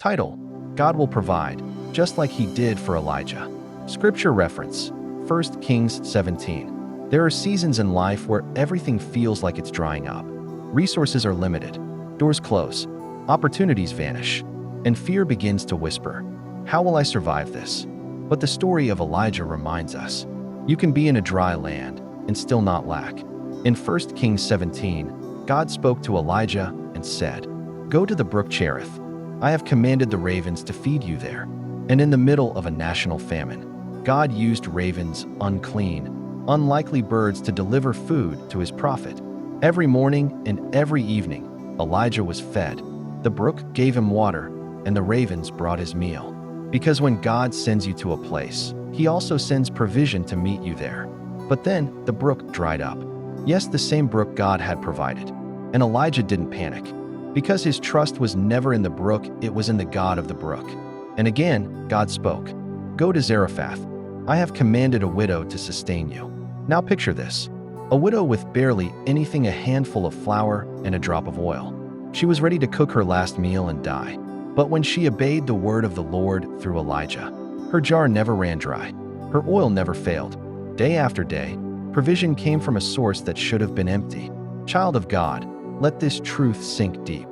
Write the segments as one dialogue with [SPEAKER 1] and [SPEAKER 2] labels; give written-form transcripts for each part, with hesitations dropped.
[SPEAKER 1] Title: God will provide, just like he did for Elijah. Scripture reference: 1 Kings 17. There are seasons in life where everything feels like it's drying up. Resources are limited, doors close, opportunities vanish, and fear begins to whisper, "How will I survive this?" But the story of Elijah reminds us, you can be in a dry land and still not lack. In 1 Kings 17, God spoke to Elijah and said, "Go to the brook Cherith. I have commanded the ravens to feed you there." And in the middle of a national famine, God used ravens, unclean, unlikely birds to deliver food to his prophet. Every morning and every evening, Elijah was fed. The brook gave him water, and the ravens brought his meal. Because when God sends you to a place, he also sends provision to meet you there. But then the brook dried up. Yes, the same brook God had provided. And Elijah didn't panic. Because his trust was never in the brook, it was in the God of the brook. And again, God spoke, "Go to Zarephath. I have commanded a widow to sustain you." Now picture this. A widow with barely anything, a handful of flour and a drop of oil. She was ready to cook her last meal and die. But when she obeyed the word of the Lord through Elijah, her jar never ran dry. Her oil never failed. Day after day, provision came from a source that should have been empty. Child of God, let this truth sink deep.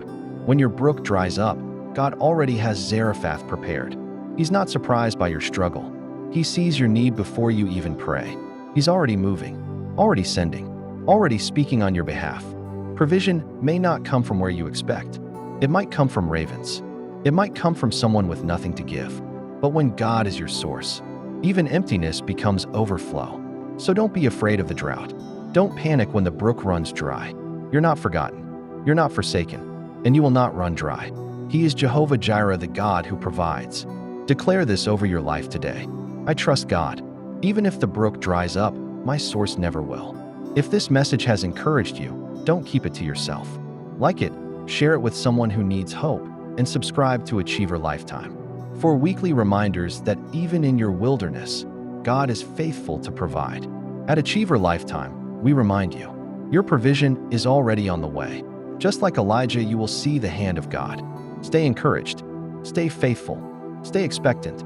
[SPEAKER 1] When your brook dries up, God already has Zarephath prepared. He's not surprised by your struggle. He sees your need before you even pray. He's already moving, already sending, already speaking on your behalf. Provision may not come from where you expect. It might come from ravens. It might come from someone with nothing to give. But when God is your source, even emptiness becomes overflow. So don't be afraid of the drought. Don't panic when the brook runs dry. You're not forgotten. You're not forsaken. And you will not run dry. He is Jehovah Jireh, the God who provides. Declare this over your life today. I trust God. Even if the brook dries up, my source never will. If this message has encouraged you, don't keep it to yourself. Like it, share it with someone who needs hope, and subscribe to Achiever Lifetime for weekly reminders that even in your wilderness, God is faithful to provide. At Achiever Lifetime, we remind you, your provision is already on the way. Just like Elijah, you will see the hand of God. Stay encouraged, stay faithful, stay expectant,